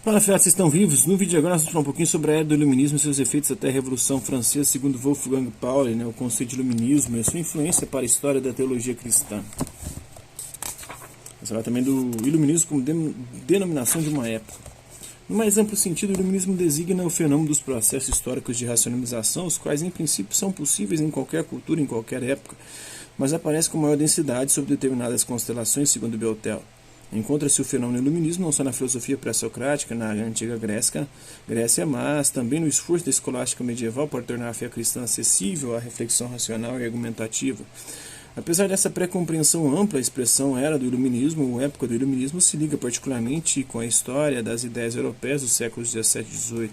Fala, fiados, vocês estão vivos? No vídeo de agora nós vamos falar um pouquinho sobre a era do iluminismo e seus efeitos até a Revolução Francesa, segundo Wolfgang Pauli, o conceito de iluminismo e a sua influência para a história da teologia cristã. Vamos falar também do iluminismo como denominação de uma época. No mais amplo sentido, o iluminismo designa o fenômeno dos processos históricos de racionalização, os quais em princípio são possíveis em qualquer cultura, em qualquer época, mas aparecem com maior densidade sobre determinadas constelações, segundo Beltel. Encontra-se o fenômeno iluminismo não só na filosofia pré-socrática, na antiga Grécia, mas também no esforço da escolástica medieval para tornar a fé cristã acessível à reflexão racional e argumentativa. Apesar dessa pré-compreensão ampla, a expressão era do iluminismo ou época do iluminismo se liga particularmente com a história das ideias europeias dos séculos XVII e XVIII.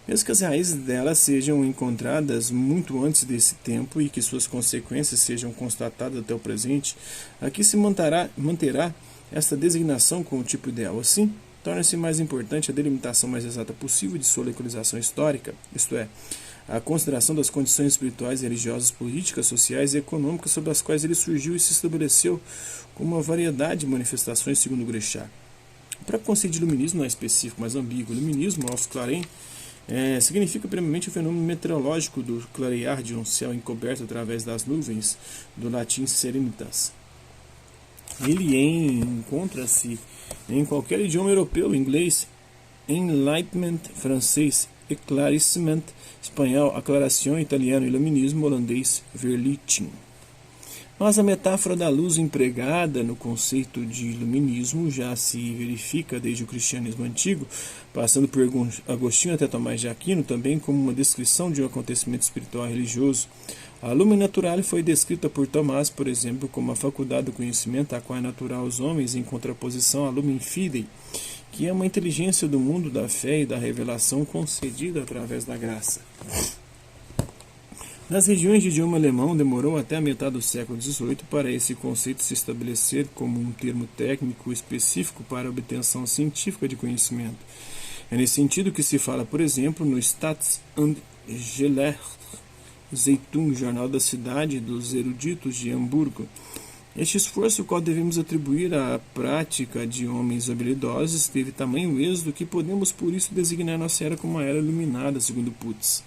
Mesmo que as raízes delas sejam encontradas muito antes desse tempo e que suas consequências sejam constatadas até o presente, aqui se manterá esta designação com o tipo ideal. Assim, torna-se mais importante a delimitação mais exata possível de sua localização histórica, isto é, a consideração das condições espirituais, religiosas, políticas, sociais e econômicas sob as quais ele surgiu e se estabeleceu com uma variedade de manifestações, segundo Grechardt. O próprio conceito de iluminismo não é específico, mas ambíguo. Iluminismo, aos clarém, significa primeiramente o fenômeno meteorológico do clarear de um céu encoberto através das nuvens, do latim serenitas. Ele encontra-se em qualquer idioma europeu, inglês, enlightenment, francês, éclaircissement, espanhol, aclaração, italiano, iluminismo, holandês, verlichting. Mas a metáfora da luz empregada no conceito de iluminismo já se verifica desde o cristianismo antigo, passando por Agostinho até Tomás de Aquino, também como uma descrição de um acontecimento espiritual e religioso. A lumen naturale foi descrita por Tomás, por exemplo, como a faculdade do conhecimento a qual é natural aos homens, em contraposição à lumen fidei, que é uma inteligência do mundo da fé e da revelação concedida através da graça. Nas regiões de idioma alemão, demorou até a metade do século XVIII para esse conceito se estabelecer como um termo técnico específico para a obtenção científica de conhecimento. É nesse sentido que se fala, por exemplo, no Staats- und Gelehrten-Zeitung, jornal da cidade dos eruditos de Hamburgo. Este esforço, o qual devemos atribuir à prática de homens habilidosos, teve tamanho êxito que podemos por isso designar nossa era como uma era iluminada, segundo Putz.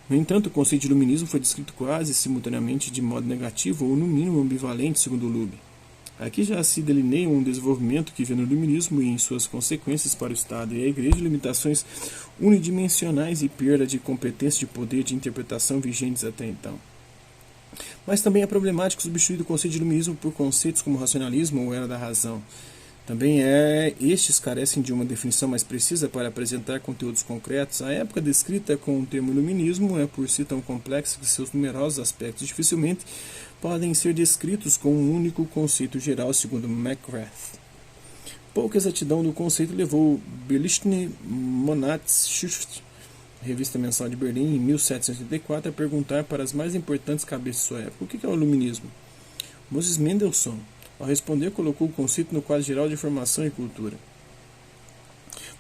No entanto, o conceito de iluminismo foi descrito quase simultaneamente de modo negativo ou, no mínimo, ambivalente, segundo Lube. Aqui já se delineia um desenvolvimento que vê no iluminismo e em suas consequências para o Estado e a Igreja limitações unidimensionais e perda de competência de poder de interpretação vigentes até então. Mas também é problemático substituir o conceito de iluminismo por conceitos como racionalismo ou era da razão. Também estes carecem de uma definição mais precisa para apresentar conteúdos concretos. A época descrita com o termo iluminismo é por si tão complexa que seus numerosos aspectos dificilmente podem ser descritos com um único conceito geral, segundo McGrath. Pouca exatidão do conceito levou Belichny Monatsschrift, revista mensal de Berlim, em 1784, a perguntar para as mais importantes cabeças de sua época: o que é o iluminismo? Moses Mendelssohn, ao responder, colocou o conceito no quadro geral de formação e cultura.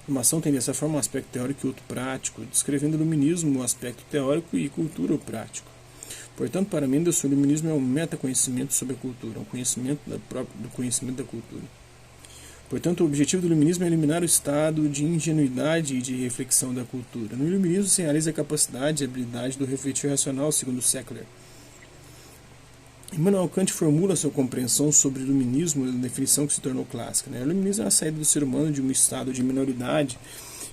Formação tem dessa forma um aspecto teórico e outro prático, descrevendo o iluminismo, um aspecto teórico e cultura, o prático. Portanto, para Mendelssohn, o iluminismo é um metaconhecimento sobre a cultura, um conhecimento do conhecimento da cultura. Portanto, o objetivo do iluminismo é eliminar o estado de ingenuidade e de reflexão da cultura. No iluminismo se realiza a capacidade e habilidade do refletir racional, segundo Seckler. Immanuel Kant formula sua compreensão sobre o iluminismo na definição que se tornou clássica. O iluminismo é a saída do ser humano de um estado de minoridade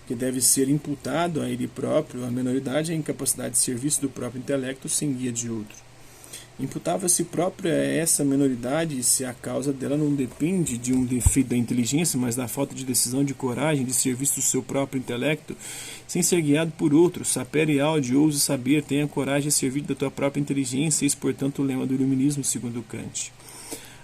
que deve ser imputado a ele próprio. A minoridade é a incapacidade de serviço do próprio intelecto sem guia de outro. Imputava a si próprio a essa minoridade se a causa dela não depende de um defeito da inteligência, mas da falta de decisão, de coragem, de serviço do seu próprio intelecto, sem ser guiado por outro. Sapere aude, ouse saber, tenha coragem de servir da tua própria inteligência, eis, portanto, o lema do iluminismo, segundo Kant.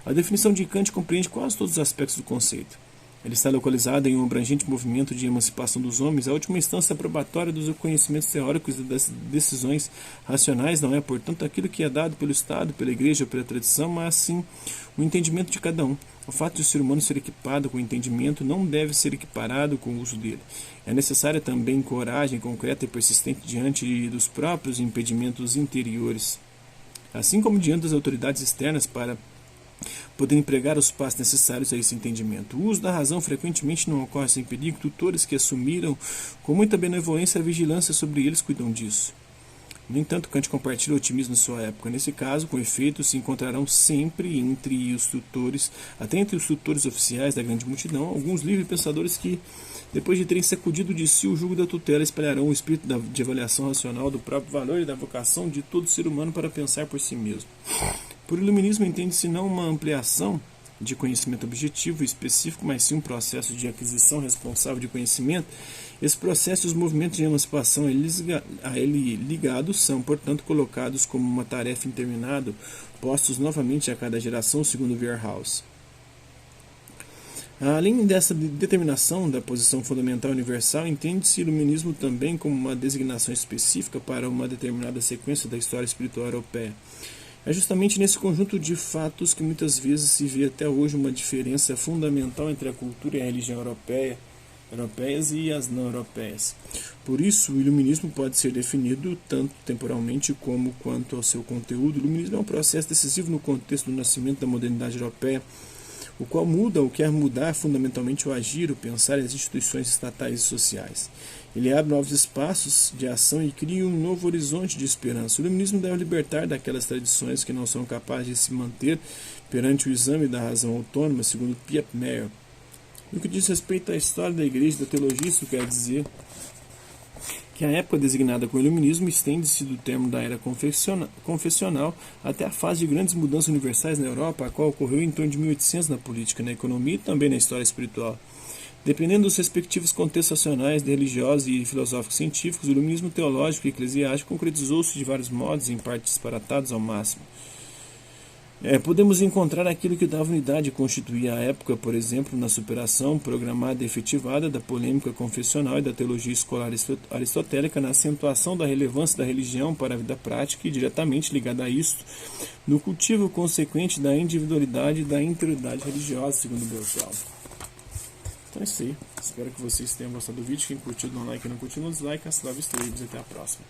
A definição de Kant compreende quase todos os aspectos do conceito. Ele está localizado em um abrangente movimento de emancipação dos homens. A última instância probatória dos conhecimentos teóricos e das decisões racionais não é, portanto, aquilo que é dado pelo Estado, pela Igreja ou pela tradição, mas sim o entendimento de cada um. O fato de o ser humano ser equipado com o entendimento não deve ser equiparado com o uso dele. É necessária também coragem concreta e persistente diante dos próprios impedimentos interiores, assim como diante das autoridades externas para poder empregar os passos necessários a esse entendimento. O uso da razão frequentemente não ocorre sem perigo. Tutores que assumiram com muita benevolência a vigilância sobre eles cuidam disso. No entanto, Kant compartilha o otimismo em sua época. Nesse caso, com efeito, se encontrarão sempre entre os tutores, até entre os tutores oficiais da grande multidão, alguns livres pensadores que, depois de terem sacudido de si o jugo da tutela, espalharão o espírito de avaliação racional do próprio valor e da vocação de todo ser humano para pensar por si mesmo. Por iluminismo entende-se não uma ampliação de conhecimento objetivo e específico, mas sim um processo de aquisição responsável de conhecimento. Esse processo e os movimentos de emancipação a ele ligados são, portanto, colocados como uma tarefa interminável, postos novamente a cada geração, segundo Weyerhaus. Além dessa determinação da posição fundamental universal, entende-se iluminismo também como uma designação específica para uma determinada sequência da história espiritual europeia. É justamente nesse conjunto de fatos que muitas vezes se vê até hoje uma diferença fundamental entre a cultura e a religião europeias e as não europeias. Por isso, o iluminismo pode ser definido tanto temporalmente como quanto ao seu conteúdo. O iluminismo é um processo decisivo no contexto do nascimento da modernidade europeia, o qual muda ou quer mudar fundamentalmente o agir, o pensar e as instituições estatais e sociais. Ele abre novos espaços de ação e cria um novo horizonte de esperança. O iluminismo deve libertar daquelas tradições que não são capazes de se manter perante o exame da razão autônoma, segundo Piep Meyer. No que diz respeito à história da Igreja e da teologia, isso quer dizer que a época designada com o iluminismo estende-se do termo da era confessional até a fase de grandes mudanças universais na Europa, a qual ocorreu em torno de 1800 na política, na economia e também na história espiritual. Dependendo dos respectivos contextos nacionais, religiosos e filosóficos científicos, o iluminismo teológico e eclesiástico concretizou-se de vários modos, em partes disparatados ao máximo. Podemos encontrar aquilo que dava unidade e constituía a época, por exemplo, na superação programada e efetivada da polêmica confessional e da teologia escolar aristotélica, na acentuação da relevância da religião para a vida prática e, diretamente ligada a isto, no cultivo consequente da individualidade e da interioridade religiosa, segundo Bertrand. Então é isso aí. Espero que vocês tenham gostado do vídeo. Quem curtiu, dá um like. Quem não curtiu, não dislike. Hasta lá, vista e até a próxima.